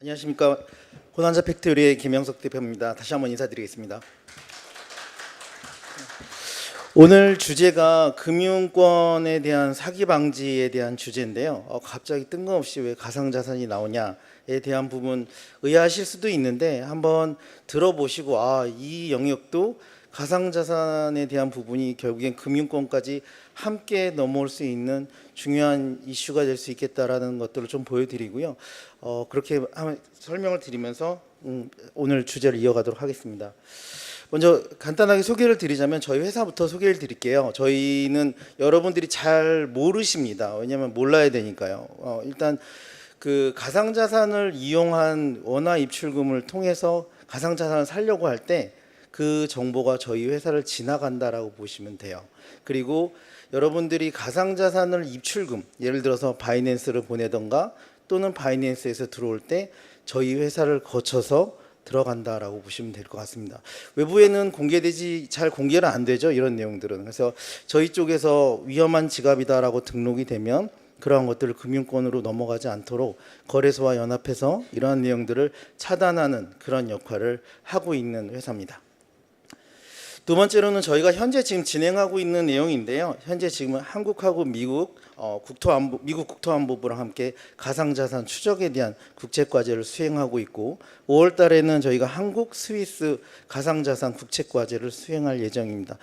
안녕하십니까. 고난자 팩토리의 김영석 대표입니다. 다시 한번 인사드리겠습니다. 오늘 주제가 금융권에 대한 사기 방지에 대한 주제인데요. 갑자기 뜬금없이 왜 가상자산이 나오냐에 대한 부분 의아하실 수도 있는데 한번 들어보시고 이 영역도 가상자산에 대한 부분이 결국엔 금융권까지 함께 넘어올 수 있는 중요한 이슈가 될 수 있겠다라는 것들을 좀 보여드리고요. 그렇게 설명을 드리면서 오늘 주제를 이어가도록 하겠습니다. 먼저 간단하게 소개를 드리자면 저희 회사부터 소개를 드릴게요. 저희는 여러분들이 잘 모르십니다. 왜냐하면 몰라야 되니까요. 일단 그 가상자산을 이용한 원화 입출금을 통해서 가상자산을 살려고 할 때 그 정보가 저희 회사를 지나간다라고 보시면 돼요. 그리고 여러분들이 가상자산을 입출금, 예를 들어서 바이낸스를 보내던가 또는 바이낸스에서 들어올 때 저희 회사를 거쳐서 들어간다라고 보시면 될 것 같습니다. 외부에는 잘 공개는 안 되죠, 이런 내용들은. 그래서 저희 쪽에서 위험한 지갑이다라고 등록이 되면 그러한 것들을 금융권으로 넘어가지 않도록 거래소와 연합해서 이러한 내용들을 차단하는 그런 역할을 하고 있는 회사입니다. 두 번째로는 저희가 현재 지금 진행하고 있는 내용인데요. 현재 지금 한국하고 미국 국토안보부랑 함께 가상자산 추적에 대한 국책과제를 수행하고 있고 5월 달에는 저희가 한국 스위스 가상자산 국책과제를 수행할 예정입니다.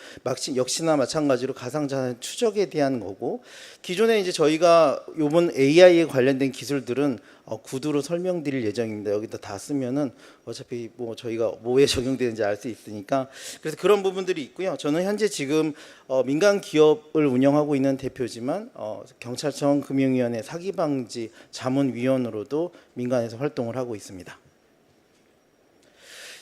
역시나 마찬가지로 가상자산 추적에 대한 거고, 기존에 이제 저희가 이번 AI에 관련된 기술들은 구두로 설명드릴 예정입니다. 여기다 다 쓰면은 어차피 뭐 저희가 뭐에 적용되는지 알 수 있으니까. 그래서 그런 부분들이 있고요. 저는 현재 지금 민간 기업을 운영하고 있는 대표지만 경찰청 금융위원회 사기방지 자문위원으로도 민간에서 활동을 하고 있습니다.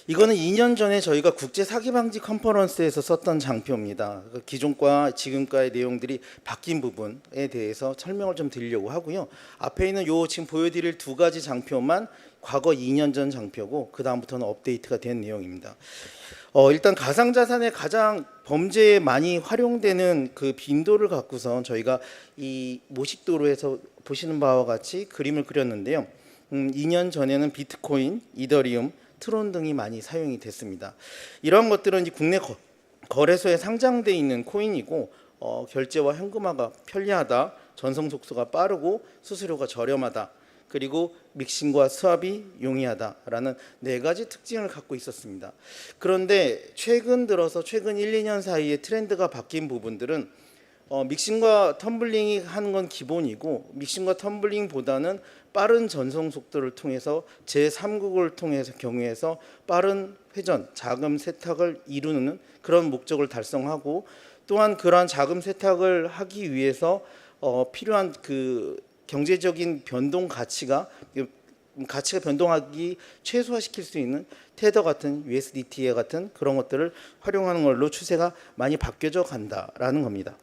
이거는 2년 전에 저희가 국제 사기방지 컨퍼런스에서 썼던 장표입니다. 기존과 지금과의 내용들이 바뀐 부분에 대해서 설명을 좀 드리려고 하고요. 앞에 있는 지금 보여드릴 두 가지 장표만 과거 2년 전 장표고 그 다음부터는 업데이트가 된 내용입니다. 일단 가상자산의 가장 범죄에 많이 활용되는 그 빈도를 갖고선 저희가 이 모식도로에서 보시는 바와 같이 그림을 그렸는데요. 2년 전에는 비트코인, 이더리움, 트론 등이 많이 사용이 됐습니다. 이러한 것들은 이제 국내 거래소에 상장돼 있는 코인이고 결제와 현금화가 편리하다, 전송 속도가 빠르고 수수료가 저렴하다, 그리고 믹싱과 스왑이 용이하다라는 네 가지 특징을 갖고 있었습니다. 그런데 최근 1, 2년 사이에 트렌드가 바뀐 부분들은 믹싱과 텀블링이 하는 건 기본이고, 믹싱과 텀블링보다는 빠른 전송 속도를 통해서 제3국을 통해서 경유해서 빠른 회전, 자금 세탁을 이루는 그런 목적을 달성하고, 또한 그러한 자금 세탁을 하기 위해서 필요한 그 경제적인 변동 가치가 변동하기 최소화시킬 수 있는 테더 같은 USDT 같은 그런 것들을 활용하는 걸로 추세가 많이 바뀌어져 간다라는 겁니다.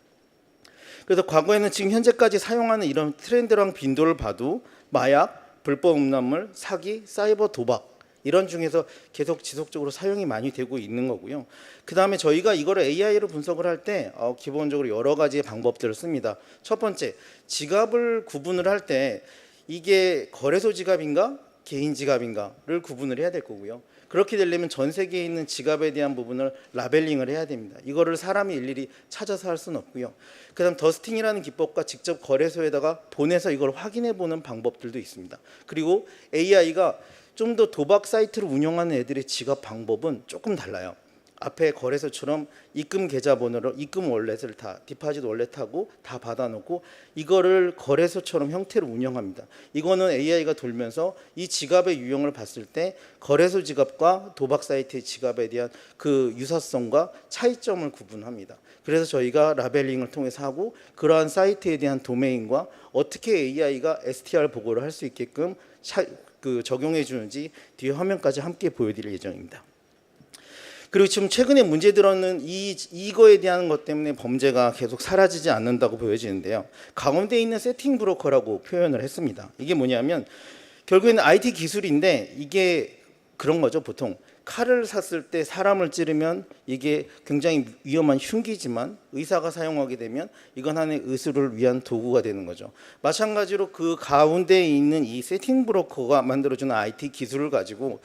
그래서 과거에는 지금 현재까지 사용하는 이런 트렌드랑 빈도를 봐도 마약, 불법 음란물, 사기, 사이버 도박 이런 중에서 계속 지속적으로 사용이 많이 되고 있는 거고요. 그 다음에 저희가 이거를 AI로 분석을 할 때 기본적으로 여러 가지의 방법들을 씁니다. 첫 번째, 지갑을 구분을 할 때 이게 거래소 지갑인가 개인 지갑인가를 구분을 해야 될 거고요. 그렇게 되려면 전 세계에 있는 지갑에 대한 부분을 라벨링을 해야 됩니다. 이거를 사람이 일일이 찾아서 할 수는 없고요. 그 다음 더스팅이라는 기법과 직접 거래소에다가 보내서 이걸 확인해 보는 방법들도 있습니다. 그리고 AI가 좀 더 도박 사이트를 운영하는 애들의 지갑 방법은 조금 달라요. 앞에 거래소처럼 입금 계좌번호로 입금 월렛을 다 디파짓 월렛하고 다 받아놓고 이거를 거래소처럼 형태로 운영합니다. 이거는 AI가 돌면서 이 지갑의 유형을 봤을 때 거래소 지갑과 도박 사이트의 지갑에 대한 그 유사성과 차이점을 구분합니다. 그래서 저희가 라벨링을 통해서 하고 그러한 사이트에 대한 도메인과 어떻게 AI가 STR 보고를 할 수 있게끔 적용해 주는지 뒤에 화면까지 함께 보여드릴 예정입니다. 그리고 지금 최근에 문제들어는 이거에 대한 것 때문에 범죄가 계속 사라지지 않는다고 보여지는데요. 가운데 있는 세팅 브로커라고 표현을 했습니다. 이게 뭐냐면 결국에는 IT 기술인데 이게 그런 거죠. 보통 칼을 샀을 때 사람을 찌르면 이게 굉장히 위험한 흉기지만 의사가 사용하게 되면 이건 하나의 의술을 위한 도구가 되는 거죠. 마찬가지로 그 가운데에 있는 이 세팅 브로커가 만들어주는 IT 기술을 가지고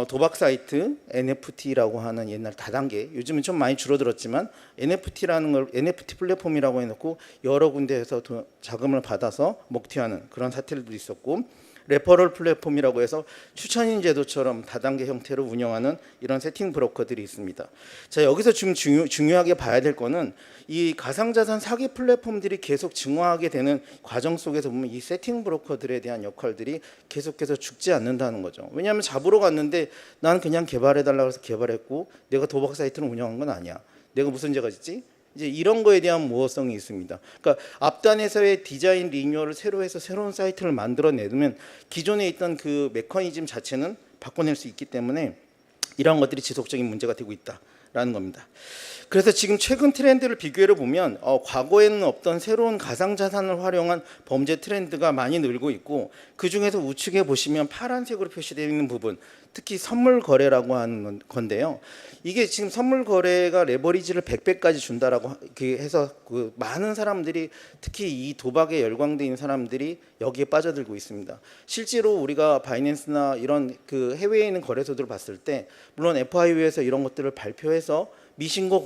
도박 사이트 NFT라고 하는 옛날 다단계, 요즘은 좀 많이 줄어들었지만 NFT라는 걸 NFT 플랫폼이라고 해놓고 여러 군데에서 자금을 받아서 먹튀하는 그런 사태들도 있었고, 레퍼럴 플랫폼이라고 해서 추천인 제도처럼 다단계 형태로 운영하는 이런 세팅 브로커들이 있습니다. 자, 여기서 지금 중요하게 봐야 될 거는 이 가상자산 사기 플랫폼들이 계속 증화하게 되는 과정 속에서 보면 이 세팅 브로커들에 대한 역할들이 계속해서 죽지 않는다는 거죠. 왜냐하면 잡으러 갔는데 난 그냥 개발해달라고 해서 개발했고 내가 도박 사이트를 운영한 건 아니야. 내가 무슨 죄가 짓지? 이제 이런 거에 대한 모호성이 있습니다. 그러니까 앞단에서의 디자인 리뉴얼을 새로 해서 새로운 사이트를 만들어내면 기존에 있던 그 메커니즘 자체는 바꿔낼 수 있기 때문에 이런 것들이 지속적인 문제가 되고 있다라는 겁니다. 그래서 지금 최근 트렌드를 비교해 보면 과거에는 없던 새로운 가상자산을 활용한 범죄 트렌드가 많이 늘고 있고, 그중에서 우측에 보시면 파란색으로 표시되어 있는 부분, 특히 선물 거래라고 하는 건데요. 이게 지금 선물 거래가 레버리지를 100배까지 준다라고 해서 그 많은 사람들이, 특히 이 도박에 열광돼 있는 사람들이 여기에 빠져들고 있습니다. 실제로 우리가 바이낸스나 이런 그 해외에 있는 거래소들을 봤을 때, 물론 FIU에서 이런 것들을 발표해서 미신고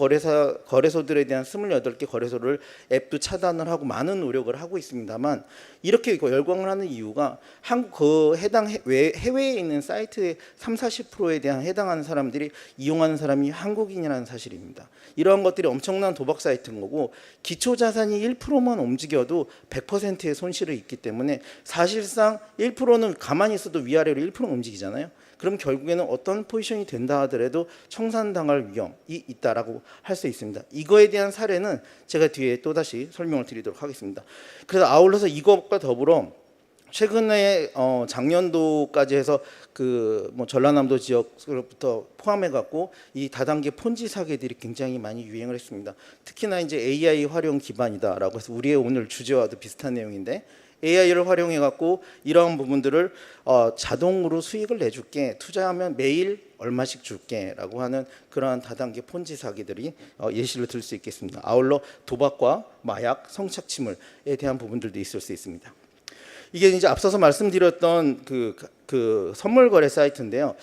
거래소들에 대한 28개 거래소를 앱도 차단을 하고 많은 노력을 하고 있습니다만, 이렇게 열광을 하는 이유가 그 해당 해외에 있는 사이트의 30-40%에 대한 해당하는 사람들이 이용하는 사람이 한국인이라는 사실입니다. 이러한 것들이 엄청난 도박 사이트인 거고, 기초 자산이 1%만 움직여도 100%의 손실이 있기 때문에 사실상 1%는 가만히 있어도 위아래로 1% 움직이잖아요. 그럼 결국에는 어떤 포지션이 된다 하더라도 청산당할 위험이 있다라고 할 수 있습니다. 이거에 대한 사례는 제가 뒤에 또다시 설명을 드리도록 하겠습니다. 그래서 아울러서 이것과 더불어 최근에 작년도까지 해서 그 전라남도 지역부터 포함해 갖고 이 다단계 폰지 사기들이 굉장히 많이 유행을 했습니다. 특히나 이제 AI 활용 기반이다라고 해서 우리의 오늘 주제와도 비슷한 내용인데, AI를 활용해 갖고 이러한 부분들을 자동으로 수익을 내줄게, 투자하면 매일 얼마씩 줄게라고 하는 그러한 다단계 폰지 사기들이 예시를 들 수 있겠습니다. 아울러 도박과 마약, 성착취물에 대한 부분들도 있을 수 있습니다. 이게 이제 앞서서 말씀드렸던 그 선물 거래 사이트인데요.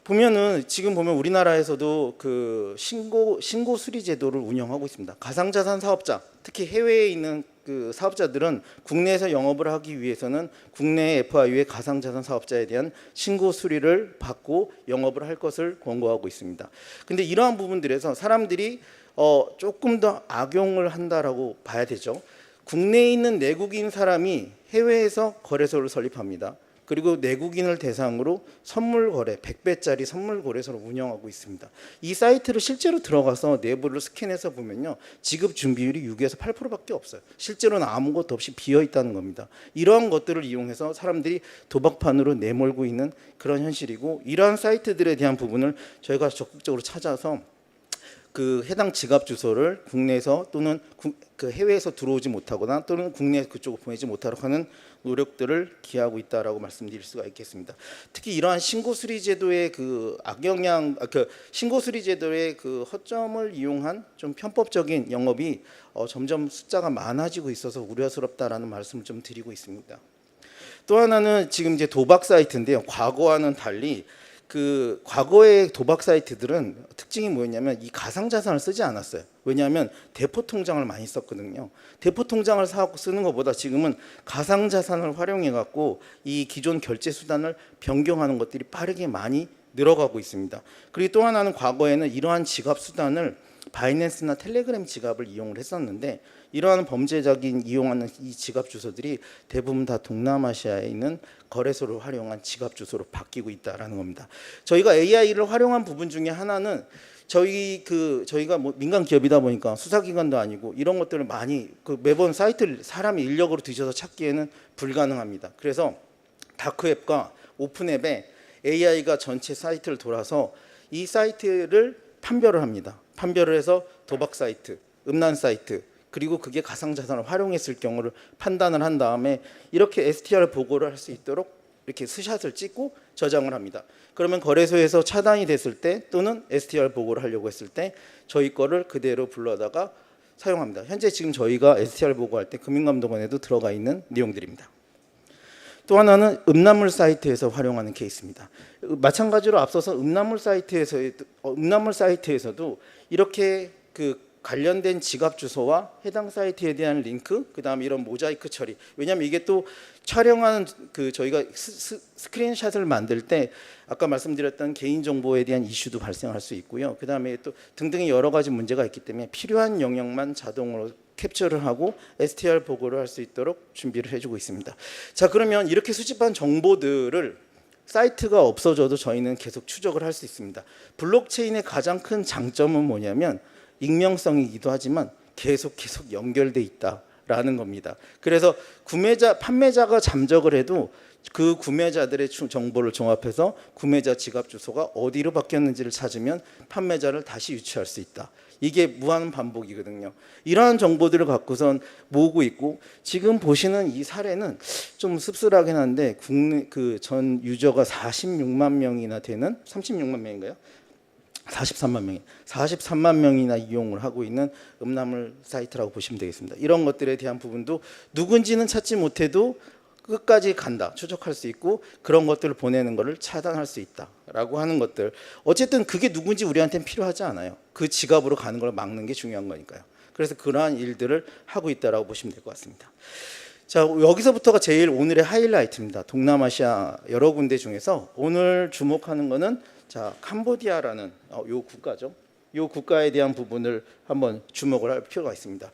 보면은 지금 보면 우리나라에서도 그 신고 수리 제도를 운영하고 있습니다. 가상자산 사업자, 특히 해외에 있는 그 사업자들은 국내에서 영업을 하기 위해서는 국내 FIU의 가상자산 사업자에 대한 신고 수리를 받고 영업을 할 것을 권고하고 있습니다. 근데 이러한 부분들에서 사람들이 조금 더 악용을 한다라고 봐야 되죠. 국내에 있는 내국인 사람이 해외에서 거래소를 설립합니다. 그리고 내국인을 대상으로 선물 거래, 100배짜리 선물 거래소를 운영하고 있습니다. 이 사이트를 실제로 들어가서 내부를 스캔해서 보면요, 지급 준비율이 6에서 8%밖에 없어요. 실제로는 아무것도 없이 비어 있다는 겁니다. 이러한 것들을 이용해서 사람들이 도박판으로 내몰고 있는 그런 현실이고, 이러한 사이트들에 대한 부분을 저희가 적극적으로 찾아서 그 해당 지갑 주소를 국내에서 또는 그 해외에서 들어오지 못하거나 또는 국내 그쪽으로 보내지 못하도록 하는 노력들을 기하고 있다라고 말씀드릴 수가 있겠습니다. 특히 이러한 신고 수리 제도의 그 악영향, 신고 수리 제도의 그 허점을 이용한 좀 편법적인 영업이 점점 숫자가 많아지고 있어서 우려스럽다라는 말씀을 좀 드리고 있습니다. 또 하나는 지금 이제 도박 사이트인데요. 과거와는 달리 그 과거의 도박 사이트들은 특징이 뭐였냐면 이 가상자산을 쓰지 않았어요. 왜냐하면 대포 통장을 많이 썼거든요. 대포 통장을 쓰는 것보다 지금은 가상자산을 활용해 갖고 이 기존 결제 수단을 변경하는 것들이 빠르게 많이 늘어가고 있습니다. 그리고 또 하나는 과거에는 이러한 지갑 수단을 바이낸스나 텔레그램 지갑을 이용을 했었는데, 이러한 범죄적인 이용하는 이 지갑 주소들이 대부분 다 동남아시아에 있는 거래소를 활용한 지갑 주소로 바뀌고 있다라는 겁니다. 저희가 AI를 활용한 부분 중에 하나는 저희가 뭐 민간 기업이다 보니까 수사기관도 아니고 이런 것들을 많이 매번 사이트를 사람이 인력으로 뒤져서 찾기에는 불가능합니다. 그래서 다크웹과 오픈앱에 AI가 전체 사이트를 돌아서 이 사이트를 판별을 합니다. 판별을 해서 도박 사이트, 음란 사이트, 그리고 그게 가상자산을 활용했을 경우를 판단을 한 다음에 이렇게 STR 보고를 할 수 있도록 이렇게 스샷을 찍고 저장을 합니다. 그러면 거래소에서 차단이 됐을 때 또는 STR 보고를 하려고 했을 때 저희 거를 그대로 불러다가 사용합니다. 현재 지금 저희가 STR 보고할 때 금융감독원에도 들어가 있는 내용들입니다. 또 하나는 음란물 사이트에서 활용하는 케이스입니다. 마찬가지로 앞서서 음란물 사이트에서도 이렇게 그 관련된 지갑 주소와 해당 사이트에 대한 링크, 그다음에 이런 모자이크 처리. 왜냐하면 이게 또 촬영하는 그 저희가 스크린샷을 만들 때 아까 말씀드렸던 개인 정보에 대한 이슈도 발생할 수 있고요. 그다음에 또 등등의 여러 가지 문제가 있기 때문에 필요한 영역만 자동으로 캡처를 하고 STR 보고를 할 수 있도록 준비를 해주고 있습니다. 자, 그러면 이렇게 수집한 정보들을 사이트가 없어져도 저희는 계속 추적을 할 수 있습니다. 블록체인의 가장 큰 장점은 뭐냐면 익명성이기도 하지만 계속 연결돼 있다라는 겁니다. 그래서 판매자가 잠적을 해도 그 구매자들의 정보를 종합해서 구매자 지갑 주소가 어디로 바뀌었는지를 찾으면 판매자를 다시 유치할 수 있다. 이게 무한 반복이거든요. 이러한 정보들을 갖고선 모으고 있고, 지금 보시는 이 사례는 좀 씁쓸하긴 한데 국내 그 전 유저가 46만 명이나 되는 36만 명인가요? 43만 명이나 이용을 하고 있는 음란물 사이트라고 보시면 되겠습니다. 이런 것들에 대한 부분도 누군지는 찾지 못해도 끝까지 간다, 추적할 수 있고 그런 것들을 보내는 것을 차단할 수 있다라고 하는 것들. 어쨌든 그게 누군지 우리한테는 필요하지 않아요. 그 지갑으로 가는 걸 막는 게 중요한 거니까요. 그래서 그러한 일들을 하고 있다라고 보시면 될 것 같습니다. 자, 여기서부터가 제일 오늘의 하이라이트입니다. 동남아시아 여러 군데 중에서 오늘 주목하는 거는 자, 캄보디아라는 요 국가죠. 요 국가에 대한 부분을 한번 주목을 할 필요가 있습니다.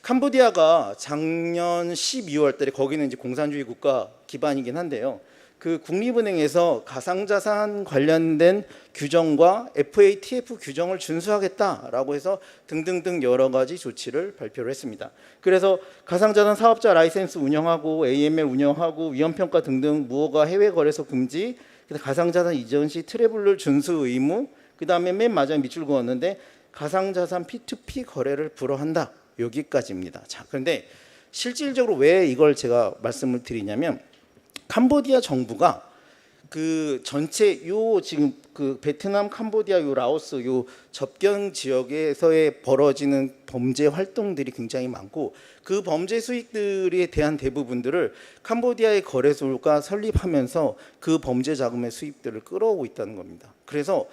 캄보디아가 작년 12월 달에 거기는 이제 공산주의 국가 기반이긴 한데요. 그 국립은행에서 가상자산 관련된 규정과 FATF 규정을 준수하겠다라고 해서 등등등 여러 가지 조치를 발표를 했습니다. 그래서 가상자산 사업자 라이센스 운영하고 AML 운영하고 위험평가 등등 무허가 해외 거래소 금지, 가상자산 이전 시 트래블러 준수 의무, 그 다음에 맨 마지막에 밑줄 그었는데 가상자산 P2P 거래를 불허한다. 여기까지입니다. 자, 그런데 실질적으로 왜 이걸 제가 말씀을 드리냐면 캄보디아 정부가 그 전체 요 지금 그 베트남, 캄보디아, 요 라오스 요 접경 지역에서의 벌어지는 범죄 활동들이 굉장히 많고 그 범죄 수익들에 대한 대부분들을 캄보디아의 거래소가 설립하면서 그 범죄 자금의 수입들을 끌어오고 있다는 겁니다. 그래서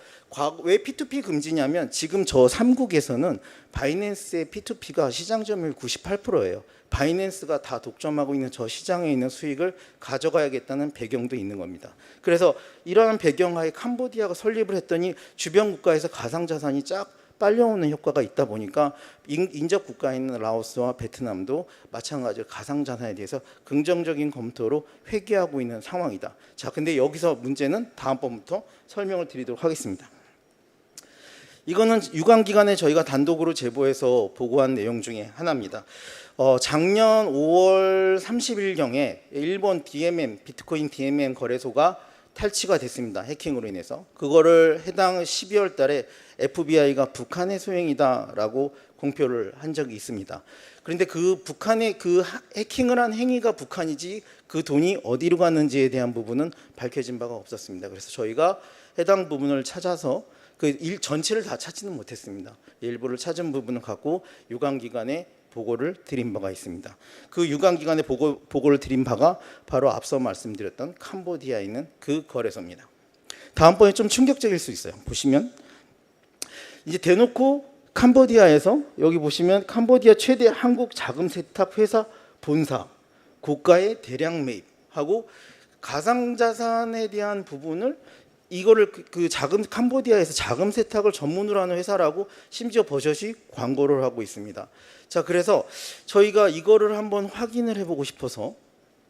왜 P2P 금지냐면 지금 저 3국에서는 바이낸스의 P2P가 시장 점유율 98%예요. 바이낸스가 다 독점하고 있는 저 시장에 있는 수익을 가져가야겠다는 배경도 있는 겁니다. 그래서 이러한 배경하에 캄보디아가 설립을 했더니 주변 국가에서 가상자산이 쫙 빨려오는 효과가 있다 보니까 인접 국가에 있는 라오스와 베트남도 마찬가지로 가상자산에 대해서 긍정적인 검토로 회귀하고 있는 상황이다. 자, 근데 여기서 문제는 다음번부터 설명을 드리도록 하겠습니다. 이거는 유관기관에 저희가 단독으로 제보해서 보고한 내용 중에 하나입니다. 작년 5월 30일경에 일본 DMM, 비트코인 DMM 거래소가 탈취가 됐습니다. 해킹으로 인해서. 그거를 해당 12월 달에 FBI가 북한의 소행이다라고 공표를 한 적이 있습니다. 그런데 그 북한의 그 해킹을 한 행위가 북한이지 그 돈이 어디로 갔는지에 대한 부분은 밝혀진 바가 없었습니다. 그래서 저희가 해당 부분을 찾아서 그 일 전체를 다 찾지는 못했습니다. 일부를 찾은 부분을 갖고 유관기관에 보고를 드린 바가 있습니다. 그 유관기관에 보고를 드린 바가 바로 앞서 말씀드렸던 캄보디아에 있는 그 거래소입니다. 다음번에 좀 충격적일 수 있어요. 보시면 이제 대놓고 캄보디아에서 여기 보시면 캄보디아 최대 한국 자금 세탁 회사 본사 고가의 대량 매입하고 가상자산에 대한 부분을 이거를 그 자금 캄보디아에서 자금 세탁을 전문으로 하는 회사라고 심지어 버젓이 광고를 하고 있습니다. 자, 그래서 저희가 이거를 한번 확인을 해보고 싶어서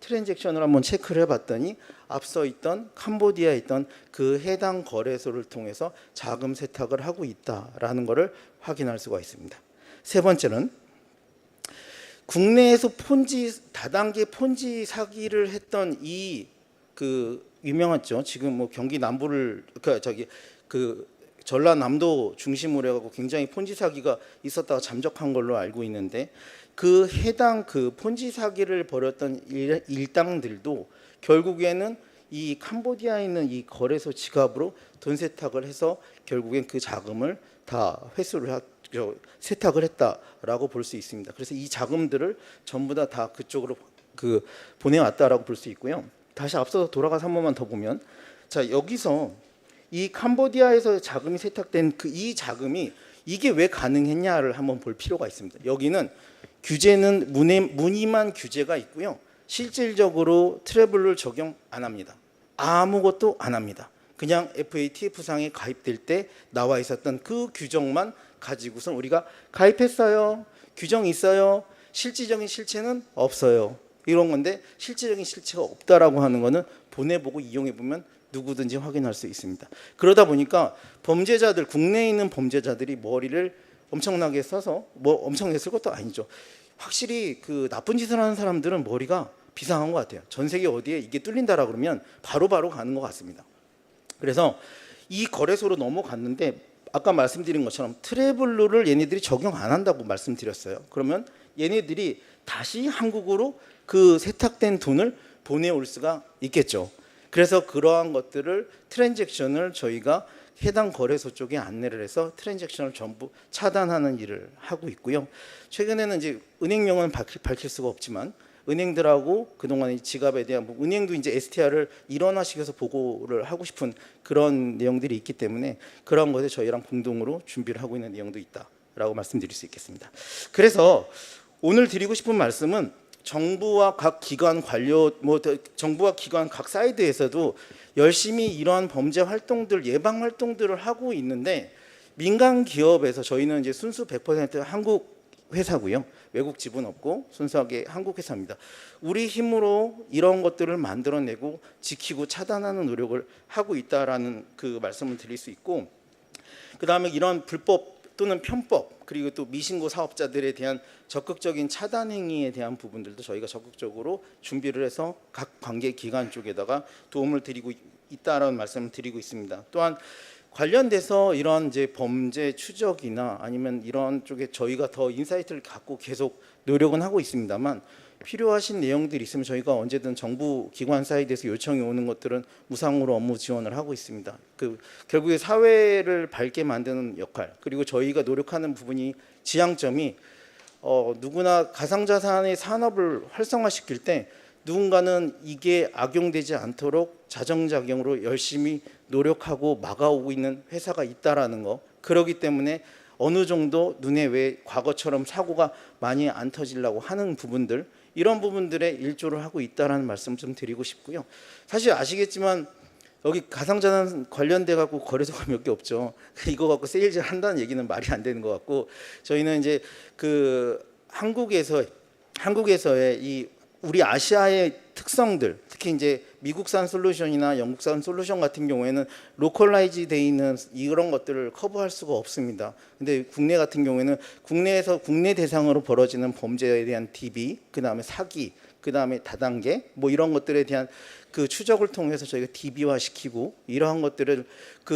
트랜잭션을 한번 체크를 해봤더니 앞서 있던 캄보디아에 있던 그 해당 거래소를 통해서 자금 세탁을 하고 있다라는 것을 확인할 수가 있습니다. 세 번째는 국내에서 다단계 폰지 사기를 했던 이 그 유명하죠. 지금 뭐 경기 남부를 그 전라남도 중심으로 해갖고 굉장히 폰지 사기가 있었다가 잠적한 걸로 알고 있는데 그 해당 그 폰지 사기를 벌였던 일당들도 결국에는 이 캄보디아에 있는 이 거래소 지갑으로 돈 세탁을 해서 결국엔 그 자금을 다 세탁을 했다라고 볼 수 있습니다. 그래서 이 자금들을 전부 다 그쪽으로 보내왔다라고 볼 수 있고요. 다시 앞서서 돌아가서 한 번만 더 보면, 자 여기서 이 캄보디아에서 자금이 세탁된 이 자금이 이게 왜 가능했냐를 한번 볼 필요가 있습니다. 여기는 규제는 무늬만 규제가 있고요. 실질적으로 트래블을 적용 안 합니다. 아무것도 안 합니다. 그냥 FATF상에 가입될 때 나와 있었던 그 규정만 가지고선 우리가 가입했어요. 규정 있어요. 실질적인 실체는 없어요. 이런 건데 실질적인 실체가 없다라고 하는 거는 보내보고 이용해보면 누구든지 확인할 수 있습니다. 그러다 보니까 범죄자들, 국내에 있는 범죄자들이 머리를 엄청나게 써서 엄청나게 쓸 것도 아니죠. 확실히 그 나쁜 짓을 하는 사람들은 머리가 비상한 것 같아요. 전 세계 어디에 이게 뚫린다라 그러면 바로바로 가는 것 같습니다. 그래서 이 거래소로 넘어갔는데 아까 말씀드린 것처럼 트래블룰을 얘네들이 적용 안 한다고 말씀드렸어요. 그러면 얘네들이 다시 한국으로 그 세탁된 돈을 보내올 수가 있겠죠. 그래서 그러한 것들을 트랜잭션을 저희가 해당 거래소 쪽에 안내를 해서 트랜잭션을 전부 차단하는 일을 하고 있고요. 최근에는 이제 은행명은 밝힐 수가 없지만 은행들하고 그동안 지갑에 대한 은행도 이제 STR을 일원화시켜서 보고를 하고 싶은 그런 내용들이 있기 때문에 그런 것에 저희랑 공동으로 준비를 하고 있는 내용도 있다라고 말씀드릴 수 있겠습니다. 그래서 오늘 드리고 싶은 말씀은 정부와 각 기관 정부와 기관 각 사이드에서도 열심히 이러한 범죄 활동들, 예방 활동들을 하고 있는데 민간 기업에서 저희는 이제 순수 100% 한국 회사고요. 외국 지분 없고 순수하게 한국 회사입니다. 우리 힘으로 이런 것들을 만들어내고 지키고 차단하는 노력을 하고 있다라는 그 말씀을 드릴 수 있고, 그다음에 이런 불법 또는 편법 그리고 또 미신고 사업자들에 대한 적극적인 차단 행위에 대한 부분들도 저희가 적극적으로 준비를 해서 각 관계 기관 쪽에다가 도움을 드리고 있다라는 말씀을 드리고 있습니다. 또한 관련돼서 이런 이제 범죄 추적이나 아니면 이런 쪽에 저희가 더 인사이트를 갖고 계속 노력은 하고 있습니다만 필요하신 내용들이 있으면 저희가 언제든 정부 기관 사이드에서 요청이 오는 것들은 무상으로 업무 지원을 하고 있습니다. 결국에 사회를 밝게 만드는 역할, 그리고 저희가 노력하는 부분이 지향점이 누구나 가상자산의 산업을 활성화시킬 때 누군가는 이게 악용되지 않도록 자정작용으로 열심히 노력하고 막아오고 있는 회사가 있다라는 거. 그렇기 때문에 어느 정도 눈에 왜 과거처럼 사고가 많이 안 터지려고 하는 부분들, 이런 부분들에 일조를 하고 있다라는 말씀 좀 드리고 싶고요. 사실 아시겠지만 여기 가상자산 관련돼 갖고 거래소가 몇 개 없죠. 이거 갖고 세일즈 한다는 얘기는 말이 안 되는 것 같고, 저희는 이제 한국에서의 이 우리 아시아의 특성들, 특히 이제 미국산 솔루션이나 영국산 솔루션 같은 경우에는 로컬라이즈 돼 있는 이런 것들을 커버할 수가 없습니다. 근데 국내 같은 경우에는 국내에서 국내 대상으로 벌어지는 범죄에 대한 DB, 그다음에 사기, 그다음에 다단계 이런 것들에 대한 그 추적을 통해서 저희가 DB화 시키고 이러한 것들을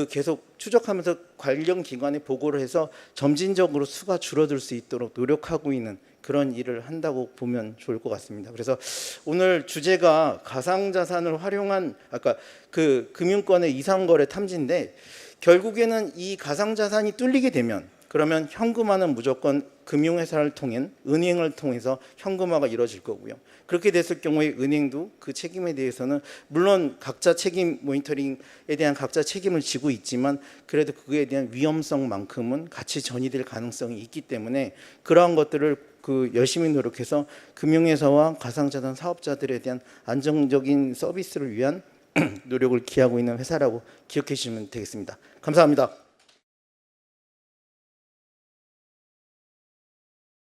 계속 추적하면서 관련 기관에 보고를 해서 점진적으로 수가 줄어들 수 있도록 노력하고 있는 그런 일을 한다고 보면 좋을 것 같습니다. 그래서 오늘 주제가 가상자산을 활용한 아까 금융권의 이상거래 탐지인데, 결국에는 이 가상자산이 뚫리게 되면 그러면 현금화는 무조건 금융회사를 통한 은행을 통해서 현금화가 이루어질 거고요. 그렇게 됐을 경우에 은행도 그 책임에 대해서는 물론 각자 책임 모니터링에 대한 각자 책임을 지고 있지만 그래도 그에 대한 위험성만큼은 같이 전이될 가능성이 있기 때문에 그러한 것들을 열심히 노력해서 금융회사와 가상자산 사업자들에 대한 안정적인 서비스를 위한 노력을 기하고 있는 회사라고 기억해 주시면 되겠습니다. 감사합니다.